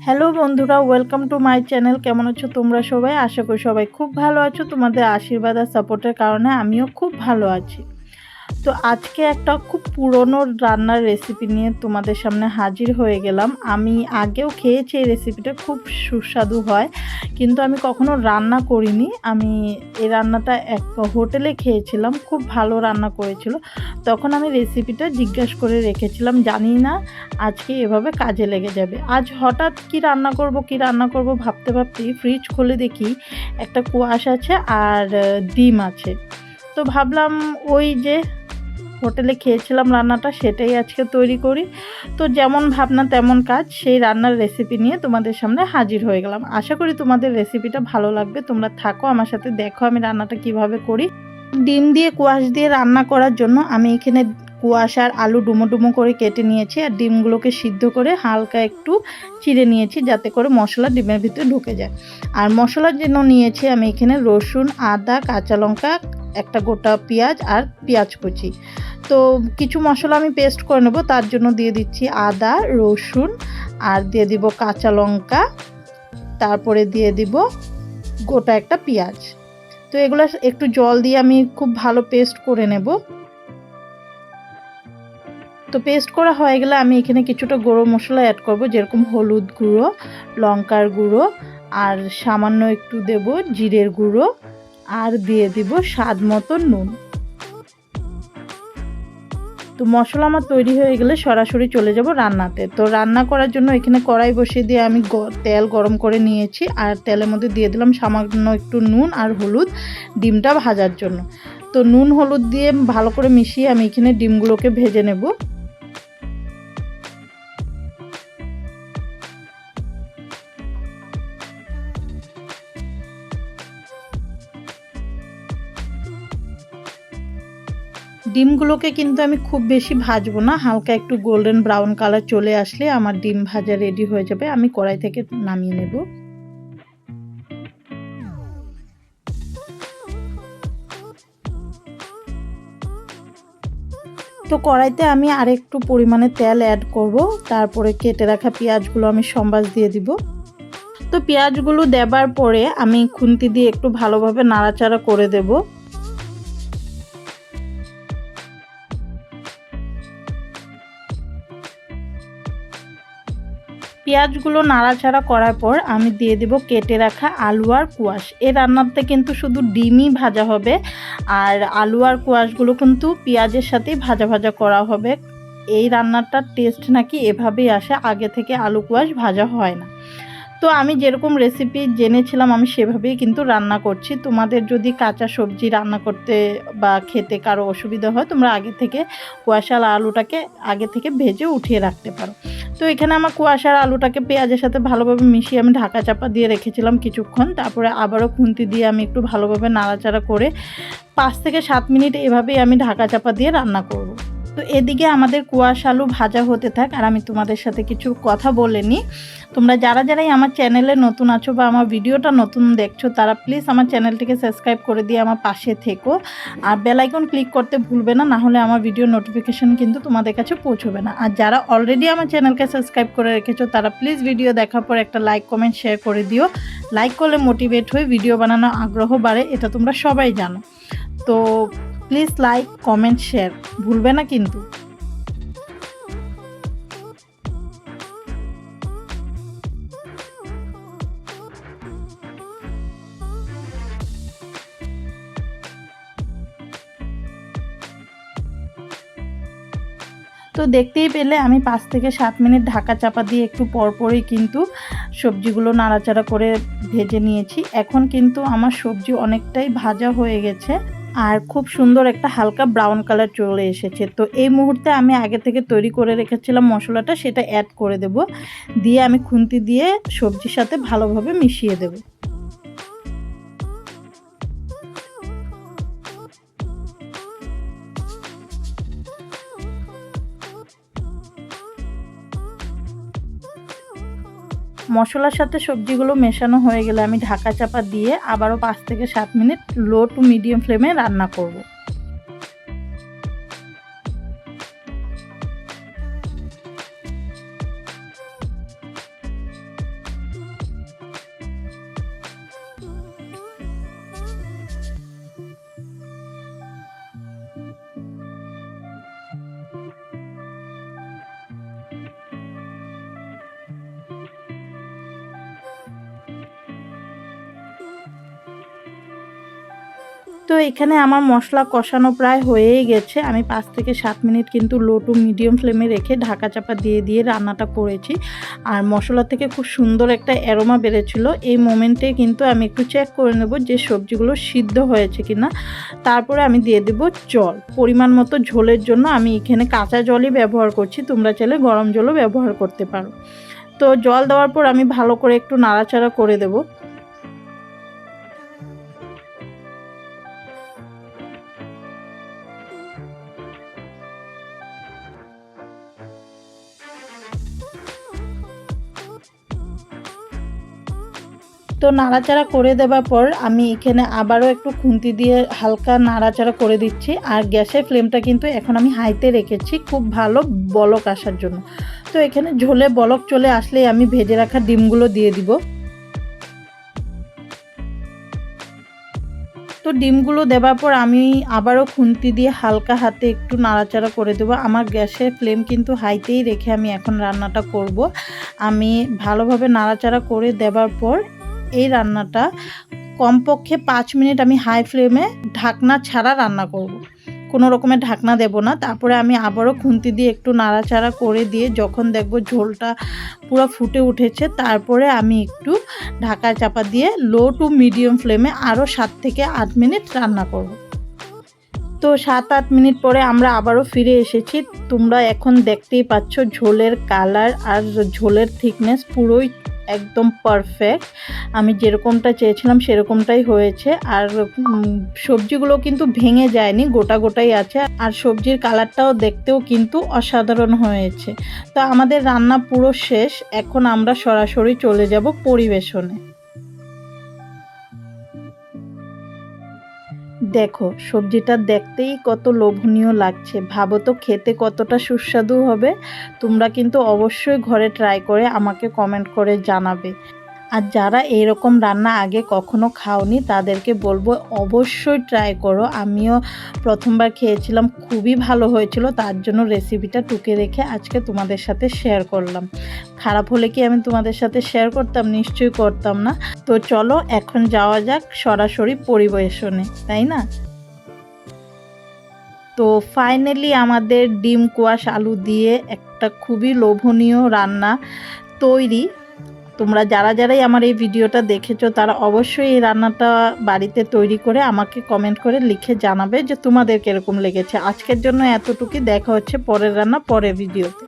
Hello বন্ধুরা, welcome to my channel. কেমন আছো তোমরা সবাই? আশা করি সবাই খুব ভালো আছো। তোমাদের আশীর্বাদ আর সাপোর্টের কারণে আমিও খুব ভালো আছি। তো আজকে একটা খুব পুরনো রান্নার রেসিপি নিয়ে তোমাদের সামনে হাজির হয়ে গেলাম। আমি আগেও খেয়েছি এই রেসিপিটা, খুব সুস্বাদু হয়, কিন্তু আমি কখনো রান্না করিনি। আমি এই রান্নাটা এক হোটেলে খেয়েছিলাম, খুব ভালো রান্না করেছিল। তখন আমি রেসিপিটা জিজ্ঞাসা করে রেখেছিলাম, জানি না আজকে এভাবে কাজে লেগে যাবে। আজ হঠাৎ কি রান্না করব ভাবতে ভাবতেই ফ্রিজ খুলে দেখি একটা কোয়াশ আছে আর ডিম আছে। তো ভাবলাম ওই যে হোটেলে খেয়েছিলাম রান্নাটা, সেটাই আজকে তৈরি করি। তো যেমন ভাবনা তেমন কাজ, সেই রান্নার রেসিপি নিয়ে তোমাদের সামনে হাজির হয়ে গেলাম। আশা করি তোমাদের রেসিপিটা ভালো লাগবে। তোমরা থাকো আমার সাথে, দেখো আমি রান্নাটা কিভাবে করি। ডিম দিয়ে কোয়াশ দিয়ে রান্না করার জন্য আমি এখানে কোয়াশ আর আলু ডুমো ডুমো করে কেটে নিয়েছি, আর ডিমগুলোকে সিদ্ধ করে হালকা একটু চিড়ে নিয়েছি, যাতে করে মশলা ডিমের ভিতরে ঢুকে যায়। আর মশলার জন্য নিয়েছি আমি এখানে রসুন, আদা, কাঁচা লঙ্কা, একটা গোটা পেঁয়াজ আর পেঁয়াজ কুচি। তো কিছু মশলা আমি পেস্ট করে নেব, তার জন্য দিয়ে দিচ্ছি আদা, রসুন, আর দিয়ে দিব কাঁচা লঙ্কা, তারপরে দিয়ে দিব গোটা একটা পেঁয়াজ। তো এগুলো একটু জল দিয়ে আমি খুব ভালো পেস্ট করে নেব। তো পেস্ট করা হয়ে গেলে আমি এখানে কিছুটা গুঁড়ো মশলা অ্যাড করব, যেরকম হলুদ গুঁড়ো, লঙ্কার গুঁড়ো, আর সামান্য একটু দেব জিরের গুঁড়ো, আর দিয়ে দিব স্বাদ মতো নুন। তো মশলা আমার তৈরি হয়ে গেলে সরাসরি চলে যাব রান্নাতে। তো রান্না করার জন্য এখানে কড়াই বসিয়ে দিয়ে আমি তেল গরম করে নিয়েছি, আর তেলের মধ্যে দিয়ে দিলাম সামান্য একটু নুন আর হলুদ ডিমটা ভাজার জন্য। তো নুন হলুদ দিয়ে ভালো করে মিশিয়ে আমি এখানে ডিমগুলোকে ভেজে নেব। ডিমগুলোকে কিন্তু আমি খুব বেশি ভাজবো না, হালকা একটু গোল্ডেন ব্রাউন কালার চলে আসলে আমার ডিম ভাজা রেডি হয়ে যাবে। আমি কড়াই থেকে নামিয়ে নেব। তো কড়াইতে আমি আরেকটু পরিমাণে তেল অ্যাড করব, তারপরে কেটে রাখা পেঁয়াজগুলো আমি সম্বাস দিয়ে দিব। তো পেঁয়াজগুলো দেবার পরে আমি খুন্তি দিয়ে একটু ভালোভাবে নাড়াচাড়া করে দেব। পেঁয়াজগুলো নাড়াচাড়া করার পর আমি দিয়ে দেব কেটে রাখা আলু আর কোয়াশ। এই রান্নাতে কিন্তু শুধু ডিমই ভাজা হবে, আর আলু আর কোয়াশগুলো কিন্তু পেঁয়াজের সাথেই ভাজা ভাজা করা হবে। এই রান্নাটার টেস্ট নাকি এভাবেই আসে, আগে থেকে আলু কোয়াশ ভাজা হয় না। তো আমি যেরকম রেসিপি জেনেছিলাম আমি সেভাবেই কিন্তু রান্না করছি। তোমাদের যদি কাঁচা সবজি রান্না করতে বা খেতে কারো অসুবিধা হয়, তোমরা আগে থেকে কুয়াশার আলুটাকে আগে থেকে ভেজে উঠিয়ে রাখতে পারো। তো এখানে আমার কুয়াশার আলুটাকে পেঁয়াজের সাথে ভালোভাবে মিশিয়ে আমি ঢাকা চাপা দিয়ে রেখেছিলাম কিছুক্ষণ। তারপরে আবারও খুন্তি দিয়ে আমি একটু ভালোভাবে নাড়াচাড়া করে 5 থেকে 7 মিনিট এভাবেই আমি ঢাকা চাপা দিয়ে রান্না করব। তো এদিকে আমাদের কুয়াশ আলু ভাজা হতে থাক, আর আমি তোমাদের সাথে কিছু কথা বলে নিই। তোমরা যারাই আমার চ্যানেলে নতুন আছো বা আমার ভিডিওটা নতুন দেখছো, তারা প্লিজ আমার চ্যানেলটিকে সাবস্ক্রাইব করে দিয়ে আমার পাশে থেকো, আর বেল আইকন ক্লিক করতে ভুলবে না, না হলে আমার ভিডিও নোটিফিকেশন কিন্তু তোমাদের কাছে পৌঁছবে না। আর যারা অলরেডি আমার চ্যানেলকে সাবস্ক্রাইব করে রেখেছো, তারা প্লিজ ভিডিও দেখার পর একটা লাইক, কমেন্ট, শেয়ার করে দিও। লাইক করলে মোটিভেট হয়ে ভিডিও বানানোর আগ্রহ বাড়ে, এটা তোমরা সবাই জানো। তো প্লিজ লাইক, কমেন্ট, শেয়ার ভুলবে না কিন্তু। তো দেখতেই পেলে আমি 5 থেকে 7 মিনিট ঢাকা চাপা দিয়ে একটু পরপরই কিন্তু সবজিগুলো নাড়াচাড়া করে ভেজে নিয়েছি। এখন কিন্তু আমার সবজি অনেকটাই ভাজা হয়ে গেছে, আর খুব সুন্দর একটা হালকা ব্রাউন কালার চলে এসেছে। তো এই মুহূর্তে আমি আগে থেকে তৈরি করে রেখেছিলাম মশলাটা, সেটা অ্যাড করে দেব। দিয়ে আমি খুন্তি দিয়ে সবজির সাথে ভালোভাবে মিশিয়ে দেব। মশলার সাথে সবজিগুলো মেশানো হয়ে গেলে আমি ঢাকা চাপা দিয়ে আবারও 5 থেকে 7 মিনিট লো টু মিডিয়াম ফ্লেমে রান্না করব। তো এখানে আমার মশলা কষানো প্রায় হয়েই গেছে। আমি 5 থেকে 7 মিনিট কিন্তু লো টু মিডিয়াম ফ্লেমে রেখে ঢাকা চাপা দিয়ে রান্নাটা করেছি। আর মশলা থেকে খুব সুন্দর একটা অ্যারোমা বেরোচ্ছিল। এই মোমেন্টে কিন্তু আমি একটু চেক করে নেব যে সবজিগুলো সিদ্ধ হয়েছে কিনা। তারপরে আমি দিয়ে দেব জল। পরিমাণ মতো ঝোলের জন্য আমি এখানে কাঁচা জলই ব্যবহার করছি, তোমরা চাইলে গরম জলও ব্যবহার করতে পারো। তো জল দেওয়ার পর আমি ভালো করে একটু নাড়াচাড়া করে দেব। তো নাড়াচাড়া করে দেওয়ার পর আমি এখানে আবারও একটু খুন্তি দিয়ে হালকা নাড়াচাড়া করে দিচ্ছি। আর গ্যাসের ফ্লেমটা কিন্তু এখন আমি হাইতে রেখেছি খুব ভালো বলক আসার জন্য। তো এখানে ঝোলে বলক চলে আসলেই আমি ভেজে রাখা ডিমগুলো দিয়ে দিব। তো ডিমগুলো দেওয়ার পর আমি আবারও খুন্তি দিয়ে হালকা হাতে একটু নাড়াচাড়া করে দেবো। আমার গ্যাসের ফ্লেম কিন্তু হাইতেই রেখে আমি এখন রান্নাটা করব। আমি ভালোভাবে নাড়াচাড়া করে দেওয়ার পর এই রান্নাটা কমপক্ষে 5 মিনিট আমি হাই ফ্লেমে ঢাকনা ছাড়া রান্না করব। কোনো রকমের ঢাকনা দেব না। তারপরে আমি আবারও খুন্তি দিয়ে একটু নাড়াচাড়া করে দিয়ে যখন দেখব ঝোলটা পুরো ফুটে উঠেছে, তারপরে আমি একটু ঢাকা চাপা দিয়ে লো টু মিডিয়াম ফ্লেমে আরও 7 থেকে 8 মিনিট রান্না করব। তো 7-8 মিনিট পরে আমরা আবারও ফিরে এসেছি। তোমরা এখন দেখতেই পাচ্ছ ঝোলের কালার আর ঝোলের থিকনেস পুরোই একদম পারফেক্ট। আমি যেরকমটা চেয়েছিলাম সেরকমটাই হয়েছে। আর সবজিগুলো কিন্তু ভেঙে যায়নি, গোটা গোটাই আছে। আর সবজির কালারটাও দেখতেও কিন্তু অসাধারণ হয়েছে। তো আমাদের রান্না পুরো শেষ। এখন আমরা সরাসরি চলে যাব পরিবেশনে। দেখো সবজিটা দেখতেই কত লোভনীয় লাগছে, ভাবো তো খেতে কতটা সুস্বাদু হবে। তোমরা কিন্তু অবশ্যই ঘরে ট্রাই করে আমাকে কমেন্ট করে জানাবে। আর যারা এরকম রান্না আগে কখনো খাওনি তাদেরকে বলবো অবশ্যই ট্রাই করো। আমিও প্রথমবার খেয়েছিলাম, খুবই ভালো হয়েছিল, তার জন্য রেসিপিটা টুকে রেখে আজকে তোমাদের সাথে শেয়ার করলাম। খারাপ হলে কি আমি তোমাদের সাথে শেয়ার করতাম? নিশ্চয়ই করতাম না। তো চলো এখন যাওয়া যাক সরাসরি পরিবেশনে, তাই না? তো ফাইনালি আমাদের ডিম কোয়াশ আলু দিয়ে একটা খুবই লোভনীয় রান্না তৈরি। তোমরা যারাই আমার এই ভিডিওটা দেখেছো তারা অবশ্যই এই রান্নাটা বাড়িতে তৈরি করে আমাকে কমেন্ট করে লিখে জানাবে যে তোমাদের কিরকম লেগেছে। আজকের জন্য এতটুকুই, দেখা হচ্ছে পরের রান্না পরের ভিডিওতে।